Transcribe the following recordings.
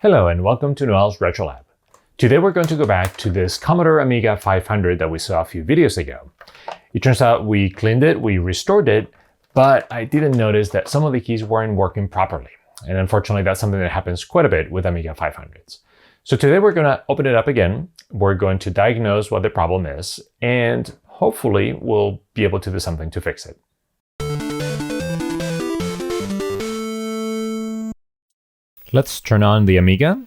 Hello and welcome to Noel's RetroLab. Today we're going to go back to this Commodore Amiga 500 that we saw a few videos ago. It turns out we cleaned it, we restored it, but I didn't notice that some of the keys weren't working properly. And unfortunately, that's something that happens quite a bit with Amiga 500s. So today we're going to open it up again. We're going to diagnose what the problem is, and hopefully we'll be able to do something to fix it. Let's turn on the Amiga.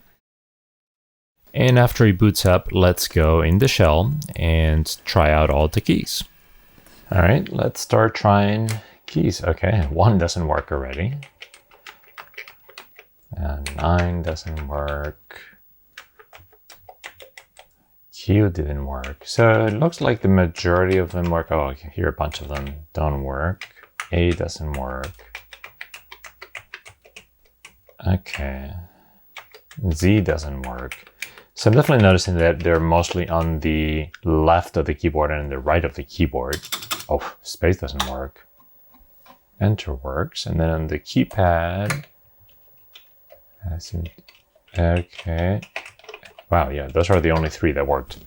And after it boots up, let's go in the shell and try out all the keys. All right, let's start trying keys. Okay, 1 doesn't work already. And 9 doesn't work. Q didn't work. So it looks like the majority of them work. Oh, okay, here a bunch of them don't work. A doesn't work. Okay. Z doesn't work. So I'm definitely noticing that they're mostly on the left of the keyboard and the right of the keyboard. Oh, space doesn't work. Enter works. And then on the keypad, okay. Wow, yeah, those are the only 3 that worked.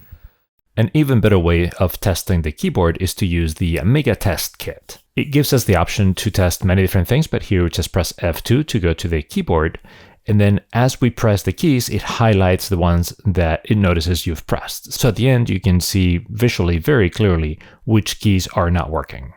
An even better way of testing the keyboard is to use the Amiga Test Kit. It gives us the option to test many different things, but here we just press F2 to go to the keyboard. And then as we press the keys, it highlights the ones that it notices you've pressed. So at the end, you can see visually very clearly which keys are not working.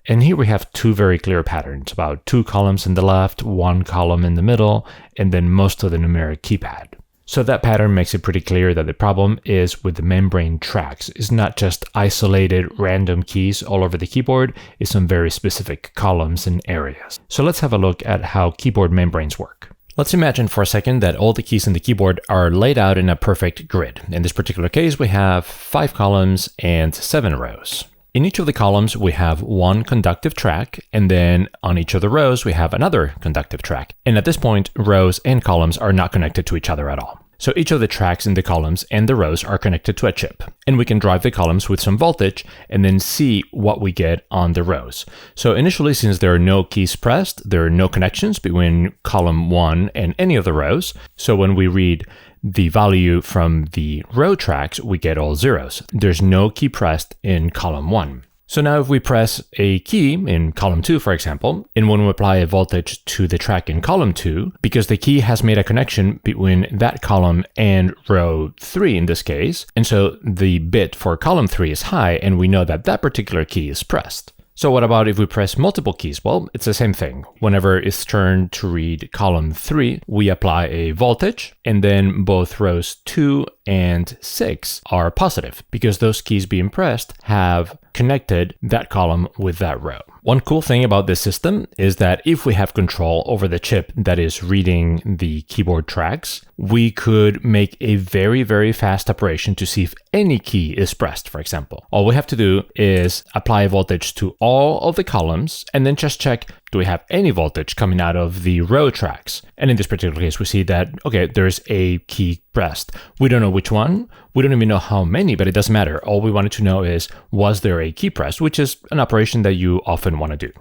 And here we have 2 very clear patterns, about 2 columns in the left, 1 column in the middle, and then most of the numeric keypad. So that pattern makes it pretty clear that the problem is with the membrane tracks. It's not just isolated random keys all over the keyboard, it's some very specific columns and areas. So let's have a look at how keyboard membranes work. Let's imagine for a second that all the keys in the keyboard are laid out in a perfect grid. In this particular case, we have 5 columns and 7 rows. In each of the columns, we have 1 conductive track, and then on each of the rows, we have another conductive track. And at this point, rows and columns are not connected to each other at all. So each of the tracks in the columns and the rows are connected to a chip. And we can drive the columns with some voltage and then see what we get on the rows. So initially, since there are no keys pressed, there are no connections between column 1 and any of the rows. So when we read the value from the row tracks, we get all zeros. There's no key pressed in column 1. So now if we press a key in column 2, for example, and when we apply a voltage to the track in column 2, because the key has made a connection between that column and row 3 in this case, and so the bit for column 3 is high, and we know that that particular key is pressed. So what about if we press multiple keys? Well, it's the same thing. Whenever it's turned to read column 3, we apply a voltage, and then both rows 2 and 6 are positive because those keys being pressed have connected that column with that row. One cool thing about this system is that if we have control over the chip that is reading the keyboard tracks, we could make a very, very fast operation to see if any key is pressed, for example. All we have to do is apply a voltage to all of the columns and then just check, do we have any voltage coming out of the row tracks? And in this particular case, we see that, okay, there's a key pressed. We don't know which one. We don't even know how many, but it doesn't matter. All we wanted to know is, was there a key pressed, which is an operation that you often want to do.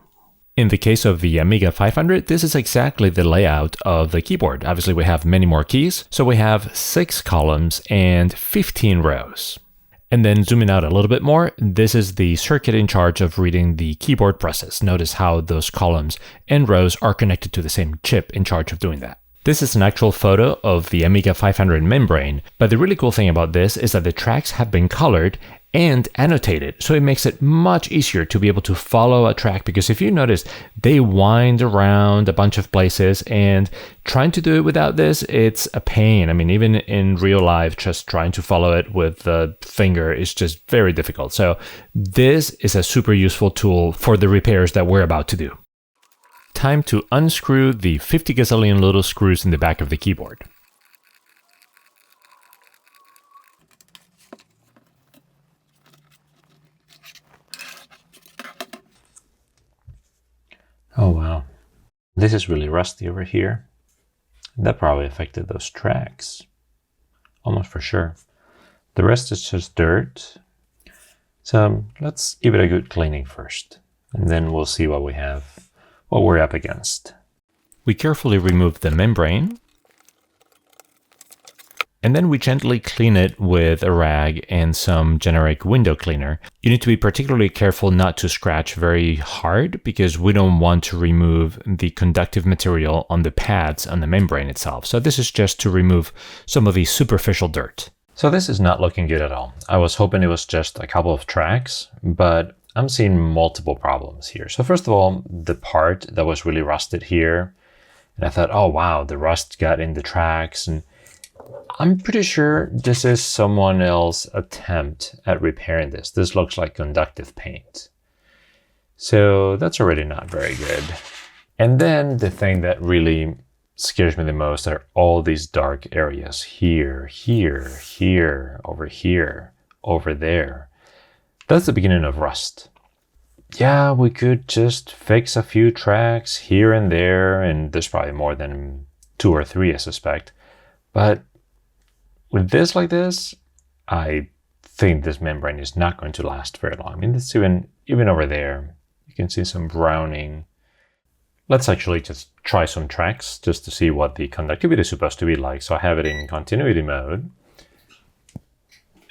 In the case of the Amiga 500, this is exactly the layout of the keyboard. Obviously, we have many more keys. So we have 6 columns and 15 rows. And then zooming out a little bit more, this is the circuit in charge of reading the keyboard presses. Notice how those columns and rows are connected to the same chip in charge of doing that. This is an actual photo of the Amiga 500 membrane, but the really cool thing about this is that the tracks have been colored and annotated, so it makes it much easier to be able to follow a track, because if you notice, they wind around a bunch of places, and trying to do it without this, it's a pain. I mean, even in real life, just trying to follow it with the finger is just very difficult. So this is a super useful tool for the repairs that we're about to do. Time to unscrew the 50 gazillion little screws in the back of the keyboard. Oh wow, this is really rusty over here. That probably affected those tracks, almost for sure. The rest is just dirt. So let's give it a good cleaning first, and then we'll see what we're up against. We carefully remove the membrane. and then we gently clean it with a rag and some generic window cleaner. You need to be particularly careful not to scratch very hard because we don't want to remove the conductive material on the pads on the membrane itself. So this is just to remove some of the superficial dirt. So this is not looking good at all. I was hoping it was just a couple of tracks, but I'm seeing multiple problems here. So first of all, the part that was really rusted here, and I thought, oh wow, the rust got in the tracks, and I'm pretty sure this is someone else's attempt at repairing this. This looks like conductive paint. So that's already not very good. And then the thing that really scares me the most are all these dark areas here, here, here, over there. That's the beginning of rust. Yeah, we could just fix a few tracks here and there, and there's probably more than 2 or 3, I suspect. But with this like this, I think this membrane is not going to last very long. I mean, it's even over there, you can see some browning. Let's actually just try some tracks just to see what the conductivity is supposed to be like. So I have it in continuity mode.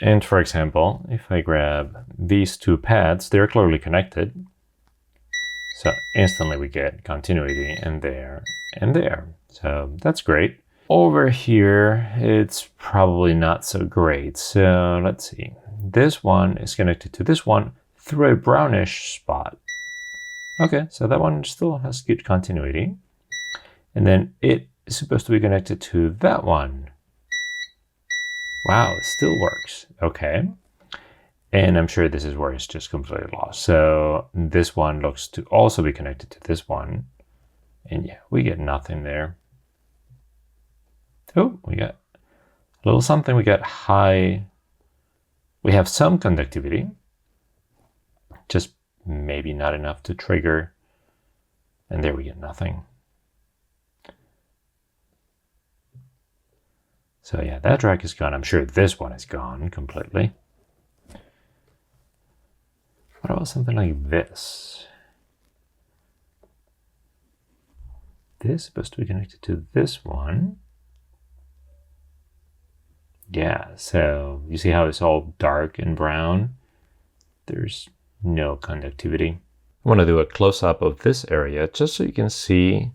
And for example, if I grab these 2 pads, they're clearly connected. So instantly we get continuity and there and there. So that's great. Over here, it's probably not so great. So let's see. This one is connected to this one through a brownish spot. Okay, so that one still has good continuity. And then it is supposed to be connected to that one. Wow, it still works. Okay. And I'm sure this is where it's just completely lost. So this one looks to also be connected to this one. And yeah, we get nothing there. Oh, we got a little something. We got high. We have some conductivity. Just maybe not enough to trigger. And there we get nothing. So yeah, that track is gone. I'm sure this one is gone completely. What about something like this? This is supposed to be connected to this one. Yeah, so you see how it's all dark and brown? There's no conductivity. I want to do a close-up of this area just so you can see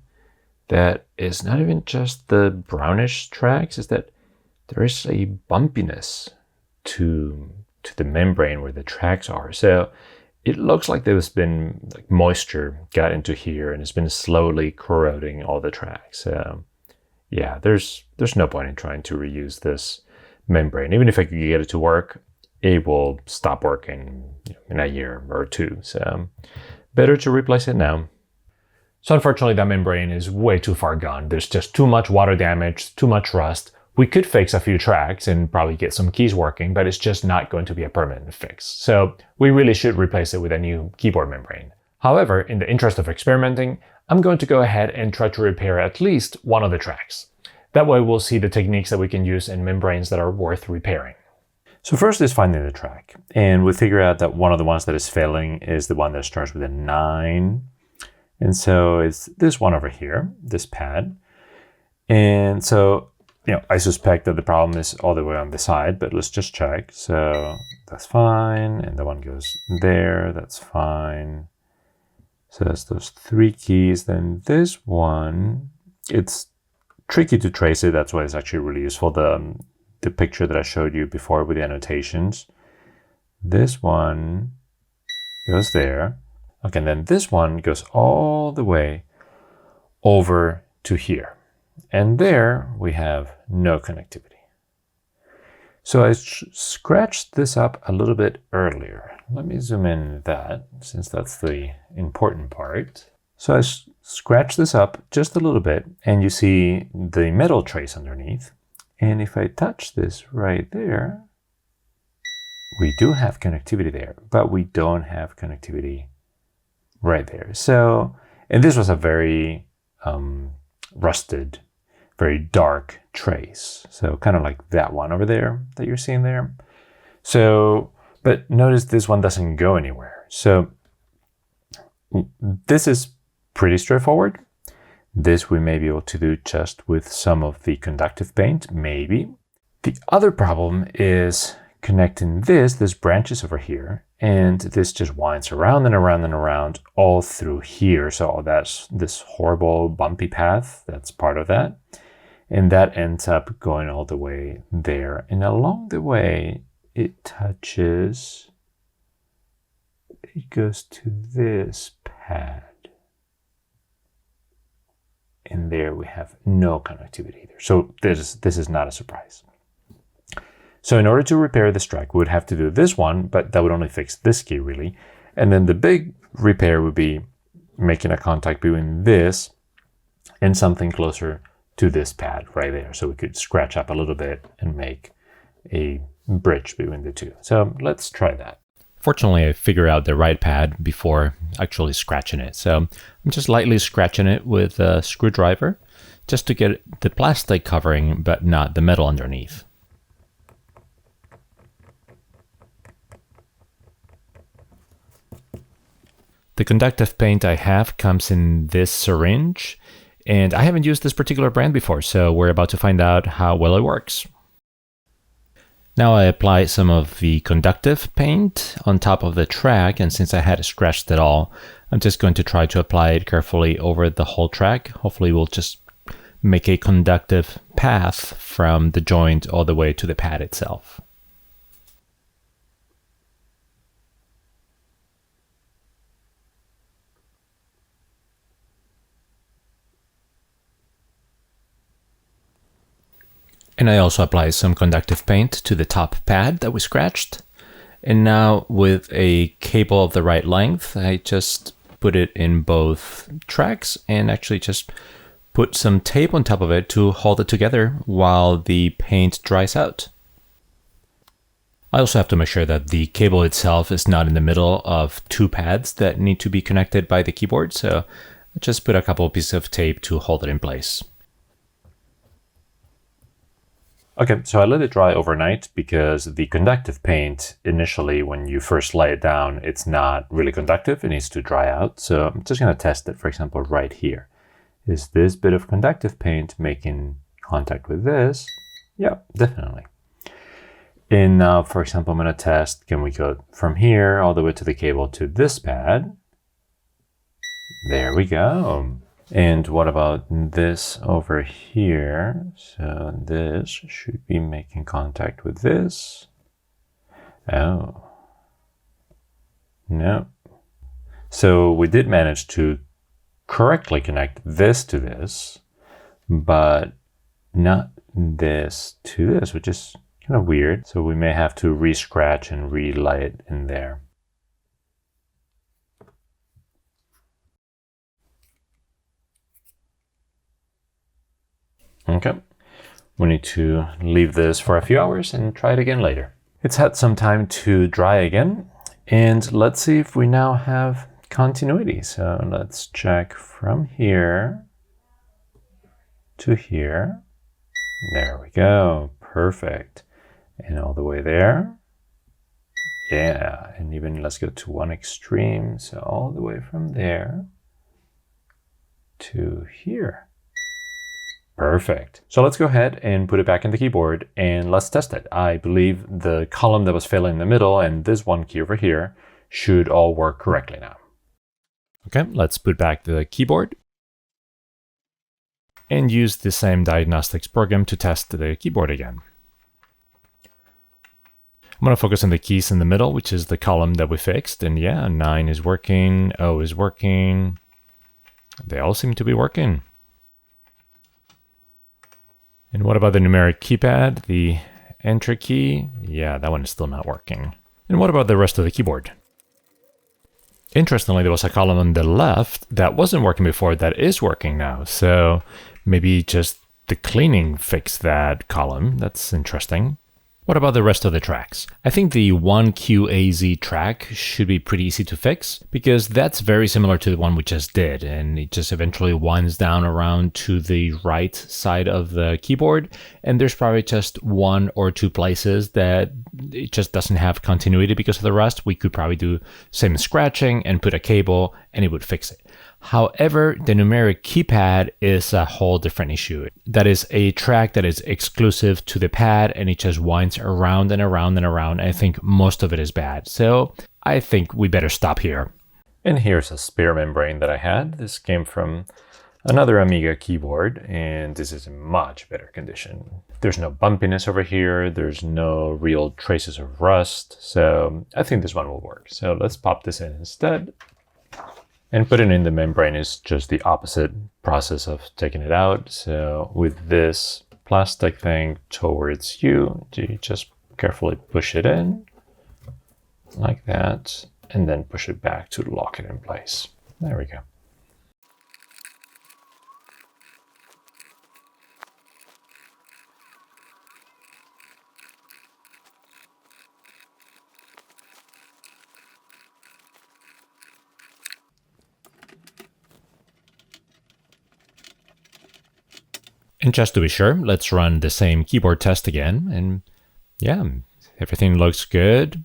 that it's not even just the brownish tracks, it's that there is a bumpiness to the membrane where the tracks are. So it looks like there's been like moisture got into here and it's been slowly corroding all the tracks. So yeah, there's no point in trying to reuse this membrane. Even if I could get it to work, it will stop working in a year or 2. So better to replace it now. So unfortunately, that membrane is way too far gone. There's just too much water damage, too much rust. We could fix a few tracks and probably get some keys working, but it's just not going to be a permanent fix. So we really should replace it with a new keyboard membrane. However, in the interest of experimenting, I'm going to go ahead and try to repair at least one of the tracks. That way we'll see the techniques that we can use in membranes that are worth repairing. So first is finding the track. And we figure out that one of the ones that is failing is the one that starts with a 9. And so it's this one over here, this pad. And so I suspect that the problem is all the way on the side, but let's just check. So that's fine. And the one goes there, that's fine. So that's those 3 keys. Then this one, it's tricky to trace it. That's why it's actually really useful. The picture that I showed you before with the annotations. This one goes there. Okay, and then this one goes all the way over to here. And there we have no connectivity. So I scratched this up a little bit earlier. Let me zoom in that, since that's the important part. So I scratched this up just a little bit, and you see the metal trace underneath. And if I touch this right there, we do have connectivity there, but we don't have connectivity right there. So, and this was a very rusted, very dark trace. So kind of like that one over there that you're seeing there. So, but notice this one doesn't go anywhere. So this is pretty straightforward. This we may be able to do just with some of the conductive paint, maybe. The other problem is connecting this branches over here, and this just winds around and around and around all through here. So that's this horrible bumpy path, that's part of that. And that ends up going all the way there. And along the way, it touches, it goes to this pad. And there we have no connectivity either. So this is not a surprise. So in order to repair this track, we would have to do this one, but that would only fix this key really. And then the big repair would be making a contact between this and something closer to this pad right there. So we could scratch up a little bit and make a bridge between the two. So let's try that. Fortunately, I figured out the right pad before actually scratching it. So I'm just lightly scratching it with a screwdriver just to get the plastic covering, but not the metal underneath. The conductive paint I have comes in this syringe, and I haven't used this particular brand before, so we're about to find out how well it works. Now I apply some of the conductive paint on top of the track, and since I had scratched it all, I'm just going to try to apply it carefully over the whole track. Hopefully we'll just make a conductive path from the joint all the way to the pad itself. And I also apply some conductive paint to the top pad that we scratched. And now with a cable of the right length, I just put it in both tracks and actually just put some tape on top of it to hold it together while the paint dries out. I also have to make sure that the cable itself is not in the middle of two pads that need to be connected by the keyboard. So I just put a couple of pieces of tape to hold it in place. Okay, so I let it dry overnight because the conductive paint, initially when you first lay it down, it's not really conductive, it needs to dry out. So I'm just gonna test it, for example, right here. Is this bit of conductive paint making contact with this? Yeah, definitely. And now, for example, I'm gonna test, can we go from here all the way to the cable to this pad? There we go. And what about this over here? So this should be making contact with this. Oh, no. So we did manage to correctly connect this to this, but not this to this, which is kind of weird. So we may have to re-scratch and relay it in there. Okay, we need to leave this for a few hours and try it again later. It's had some time to dry again, and let's see if we now have continuity. So let's check from here to here. There we go, perfect. And all the way there. Yeah, and even let's go to one extreme. So all the way from there to here. Perfect. So let's go ahead and put it back in the keyboard and let's test it. I believe the column that was failing in the middle and this one key over here should all work correctly now. Okay, let's put back the keyboard and use the same diagnostics program to test the keyboard again. I'm going to focus on the keys in the middle, which is the column that we fixed. And yeah, 9 is working, O is working. They all seem to be working. And what about the numeric keypad, the enter key? Yeah, that one is still not working. And what about the rest of the keyboard? Interestingly, there was a column on the left that wasn't working before that is working now. So maybe just the cleaning fixed that column. That's interesting. What about the rest of the tracks? I think the 1QAZ track should be pretty easy to fix because that's very similar to the one we just did, and it just eventually winds down around to the right side of the keyboard, and there's probably just one or two places that it just doesn't have continuity because of the rust. We could probably do some scratching and put a cable and it would fix it. However, the numeric keypad is a whole different issue. That is a track that is exclusive to the pad, and it just winds around and around and around. I think most of it is bad. So I think we better stop here. And here's a spare membrane that I had. This came from another Amiga keyboard, and this is in much better condition. There's no bumpiness over here. There's no real traces of rust. So I think this one will work. So let's pop this in instead. And putting in the membrane is just the opposite process of taking it out. So with this plastic thing towards you just carefully push it in like that, and then push it back to lock it in place. There we go. And just to be sure, let's run the same keyboard test again. And yeah, everything looks good.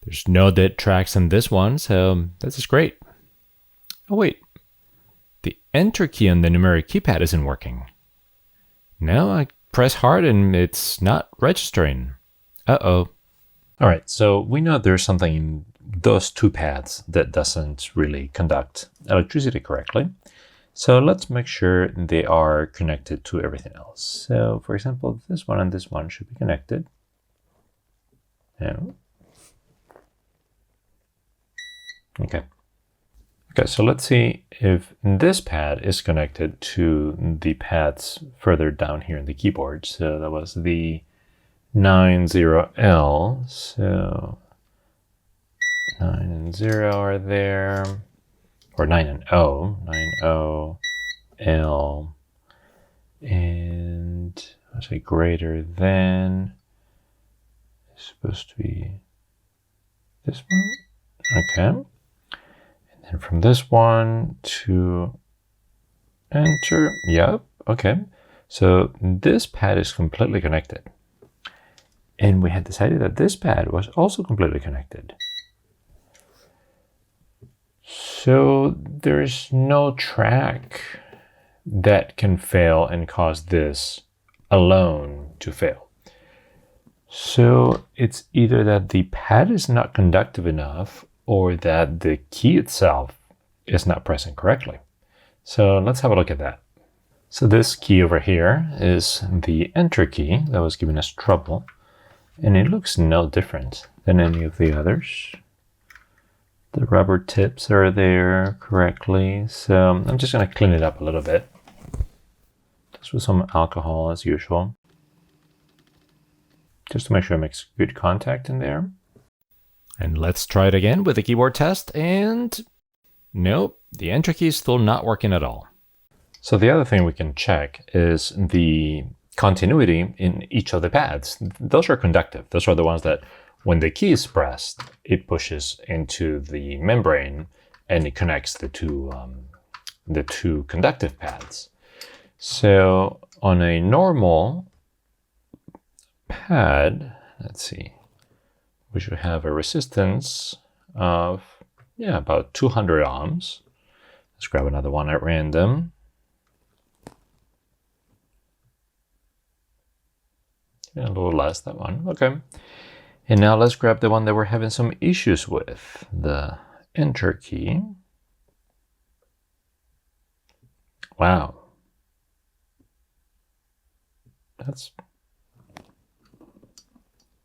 There's no dead tracks in this one, so this is great. Oh wait, the enter key on the numeric keypad isn't working. No, I press hard and it's not registering. Uh-oh. All right, so we know there's something in those two pads that doesn't really conduct electricity correctly. So let's make sure they are connected to everything else. So for example, this one and this one should be connected. No. Okay. Okay, so let's see if this pad is connected to the pads further down here in the keyboard. So that was the 90L. So 9 and 0 are there. Or 9 and O, 9O, L, and I'll say greater than, it's supposed to be this one, okay. And then from this one to enter, yep, okay. So this pad is completely connected. And we had decided that this pad was also completely connected. So there's no track that can fail and cause this alone to fail. So it's either that the pad is not conductive enough or that the key itself is not pressing correctly. So let's have a look at that. So this key over here is the enter key that was giving us trouble, and it looks no different than any of the others. The rubber tips are there correctly, so I'm just going to clean it up a little bit. Just with some alcohol as usual. Just to make sure it makes good contact in there. And let's try it again with the keyboard test, and nope, the enter key is still not working at all. So the other thing we can check is the continuity in each of the pads. Those are conductive. Those are the ones that when the key is pressed, it pushes into the membrane and it connects the two conductive pads. So on a normal pad, let's see, we should have a resistance of, about 200 ohms. Let's grab another one at random. A little less, that one, okay. And now let's grab the one that we're having some issues with, the enter key. Wow. That's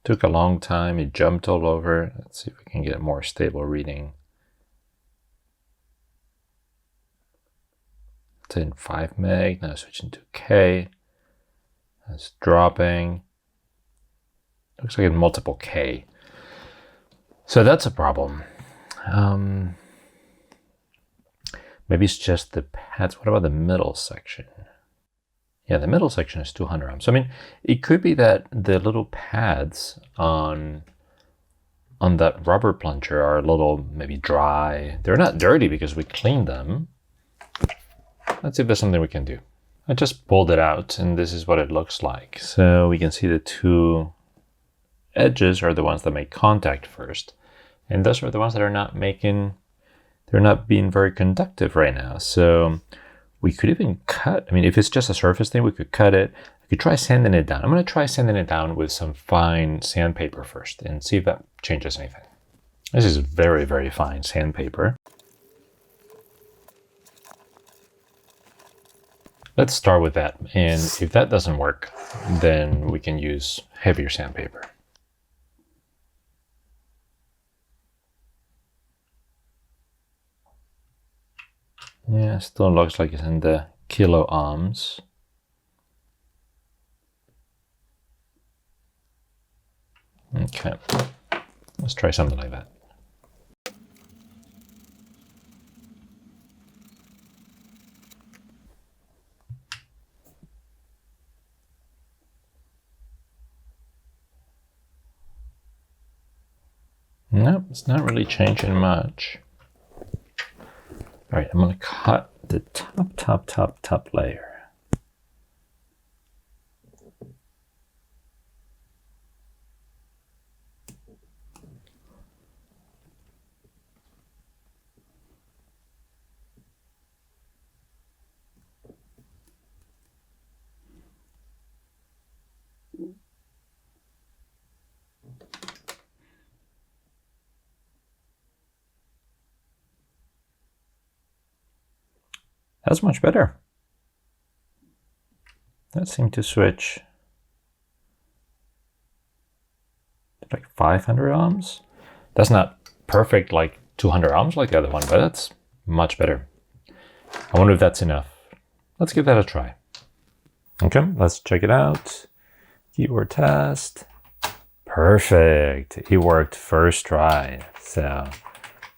took a long time. It jumped all over. Let's see if we can get a more stable reading. It's in 5 meg, now switching to K. That's dropping. Looks like in multiple K. So that's a problem. Maybe it's just the pads. What about the middle section? Yeah, the middle section is 200 ohms. So, I mean, it could be that the little pads on that rubber plunger are a little maybe dry. They're not dirty because we cleaned them. Let's see if there's something we can do. I just pulled it out and this is what it looks like. So we can see the two edges are the ones that make contact first. And those are the ones that are not making they're not being very conductive right now. So we could even cut, I mean, if it's just a surface thing, we could cut it. I could try sanding it down. I'm going to try sanding it down with some fine sandpaper first and see if that changes anything. This is very, very fine sandpaper. Let's start with that. And if that doesn't work, then we can use heavier sandpaper. Yeah, still looks like it's in the kilo ohms. Okay, let's try something like that. Nope, it's not really changing much. All right, I'm going to cut the top layer. That's much better. That seemed to switch to like 500 ohms. That's not perfect like 200 ohms like the other one, but that's much better. I wonder if that's enough. Let's give that a try. Okay, let's check it out. Keyboard test. Perfect. It worked first try. So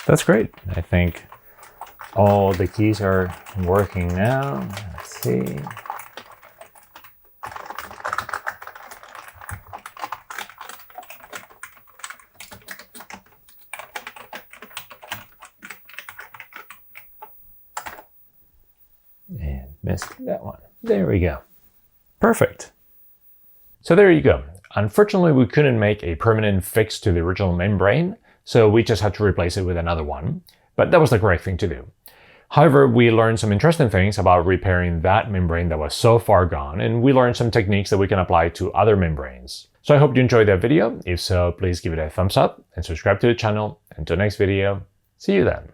that's great. I think all the keys are working now. Let's see. And missed that one. There we go. Perfect. So there you go. Unfortunately, we couldn't make a permanent fix to the original membrane, so we just had to replace it with another one. But that was the correct thing to do. However, we learned some interesting things about repairing that membrane that was so far gone, and we learned some techniques that we can apply to other membranes. So I hope you enjoyed that video. If so, please give it a thumbs up and subscribe to the channel. Until next video, see you then.